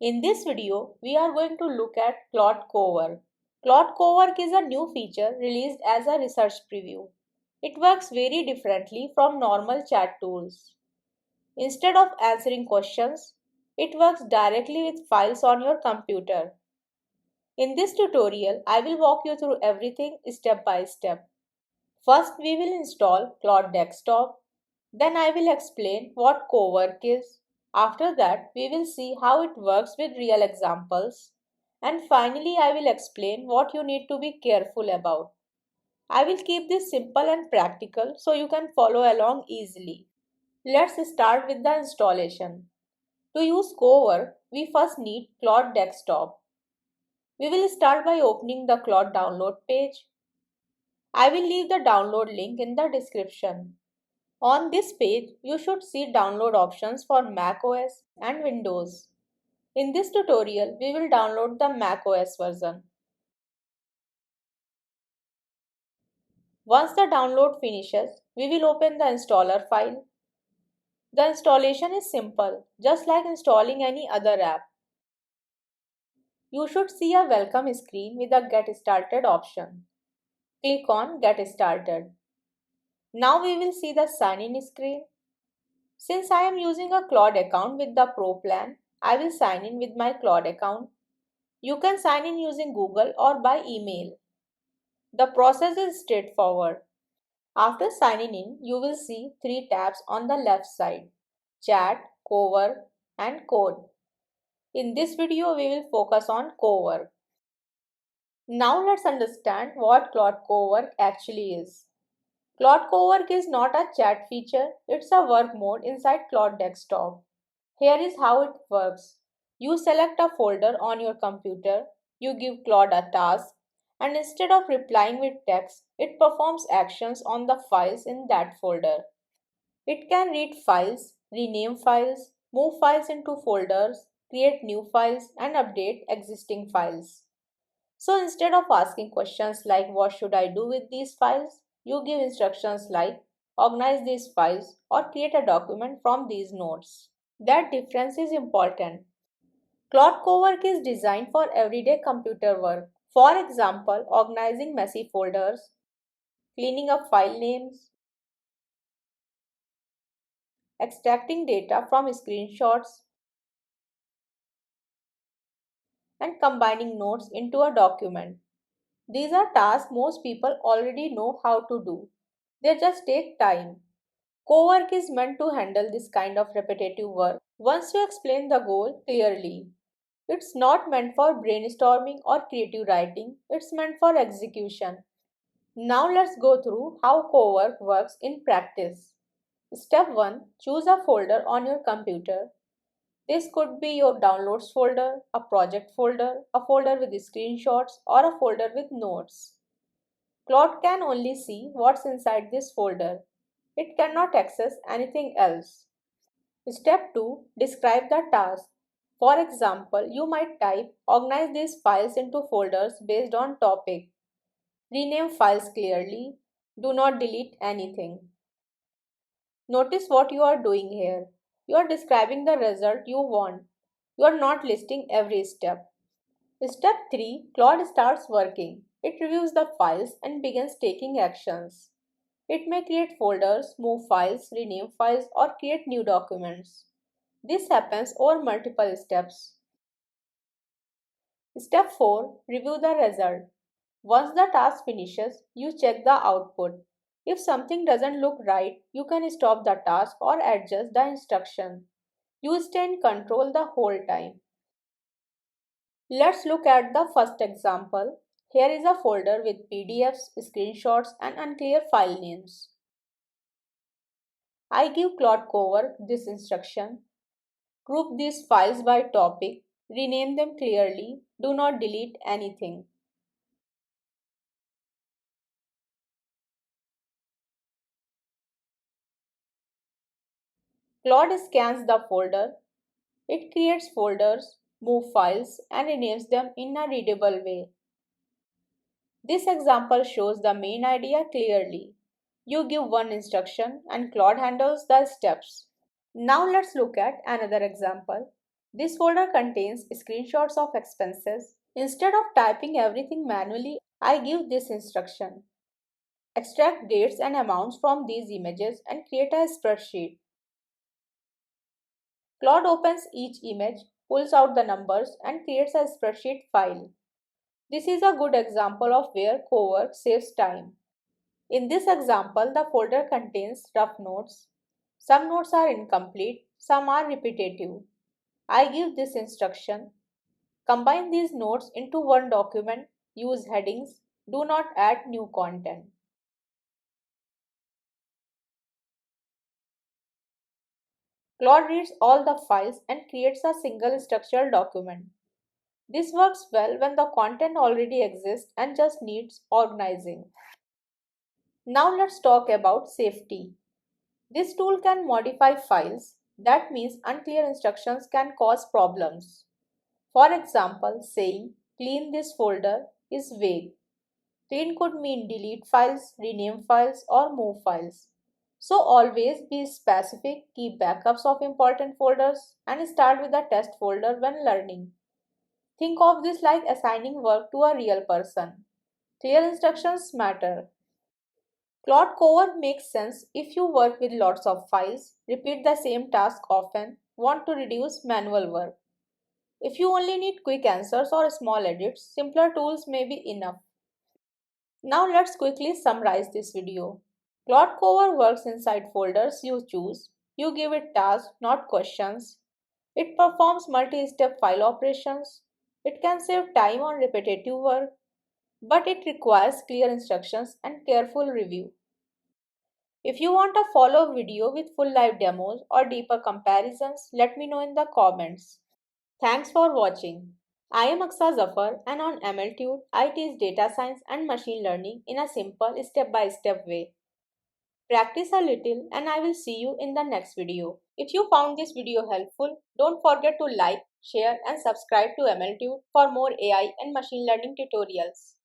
In this video, we are going to look at Claude Cowork. Claude Cowork is a new feature released as a research preview. It works very differently from normal chat tools. Instead of answering questions, it works directly with files on your computer. In this tutorial, I will walk you through everything step by step. First, we will install Claude Desktop. Then I will explain what Cowork is. After that, we will see how it works with real examples. And finally, I will explain what you need to be careful about. I will keep this simple and practical so you can follow along easily. Let's start with the installation. To use Cowork, we first need Claude Desktop. We will start by opening the Claude download page. I will leave the download link in the description. On this page, you should see download options for macOS and Windows. In this tutorial, we will download the macOS version. Once the download finishes, we will open the installer file. The installation is simple, just like installing any other app. You should see a welcome screen with a Get Started option. Click on Get Started. Now we will see the sign in screen. Since I am using a Claude account with the Pro plan, I will sign in with my Claude account. You can sign in using Google or by email. The process is straightforward. After signing in, you will see three tabs on the left side: Chat, Cowork, and Code. In this video, we will focus on Cowork. Now let's understand what Claude Cowork actually is. Claude Cowork is not a chat feature, it's a work mode inside Claude Desktop. Here is how it works. You select a folder on your computer, you give Claude a task, and instead of replying with text, it performs actions on the files in that folder. It can read files, rename files, move files into folders, create new files, and update existing files. So instead of asking questions like what should I do with these files, you give instructions like organize these files or create a document from these nodes. That difference is important. Claude Cowork is designed for everyday computer work. For example, organizing messy folders, cleaning up file names, extracting data from screenshots, and combining notes into a document. These are tasks most people already know how to do. They just take time. Cowork is meant to handle this kind of repetitive work once you explain the goal clearly. It's not meant for brainstorming or creative writing, it's meant for execution. Now let's go through how Cowork works in practice. Step 1. Choose a folder on your computer. This could be your downloads folder, a project folder, a folder with screenshots, or a folder with notes. Claude can only see what's inside this folder. It cannot access anything else. Step 2. Describe the task. For example, you might type organize these files into folders based on topic. Rename files clearly. Do not delete anything. Notice what you are doing here. You are describing the result you want. You are not listing every step. Step 3. Claude starts working. It reviews the files and begins taking actions. It may create folders, move files, rename files, or create new documents. This happens over multiple steps. Step 4. Review the result. Once the task finishes, you check the output. If something doesn't look right, you can stop the task or adjust the instruction. You stay in control the whole time. Let's look at the first example. Here is a folder with PDFs, screenshots, and unclear file names. I give Claude Cowork this instruction. Group these files by topic, rename them clearly, do not delete anything. Claude scans the folder. It creates folders, moves files, and renames them in a readable way. This example shows the main idea clearly. You give one instruction and Claude handles the steps. Now let's look at another example. This folder contains screenshots of expenses. Instead of typing everything manually, I give this instruction. Extract dates and amounts from these images and create a spreadsheet. Claude opens each image, pulls out the numbers, and creates a spreadsheet file. This is a good example of where Cowork saves time. In this example, the folder contains rough notes. Some notes are incomplete, some are repetitive. I give this instruction. Combine these notes into one document. Use headings. Do not add new content. Claude reads all the files and creates a single structured document. This works well when the content already exists and just needs organizing. Now let's talk about safety. This tool can modify files. That means unclear instructions can cause problems. For example, saying clean this folder is vague. Clean could mean delete files, rename files, or move files. So always be specific, keep backups of important folders, and start with the test folder when learning. Think of this like assigning work to a real person. Clear instructions matter. Claude Cowork makes sense if you work with lots of files, repeat the same task often, want to reduce manual work. If you only need quick answers or small edits, simpler tools may be enough. Now let's quickly summarize this video. Claude Cowork works inside folders you choose. You give it tasks, not questions. It performs multi-step file operations. It can save time on repetitive work, but it requires clear instructions and careful review. If you want a follow-up video with full live demos or deeper comparisons, let me know in the comments. Thanks for watching. I am Aksa Zafar, and on MLTude, I teach data science and machine learning in a simple step-by-step way. Practice a little and I will see you in the next video. If you found this video helpful, don't forget to like, share and subscribe to MLTude for more AI and machine learning tutorials.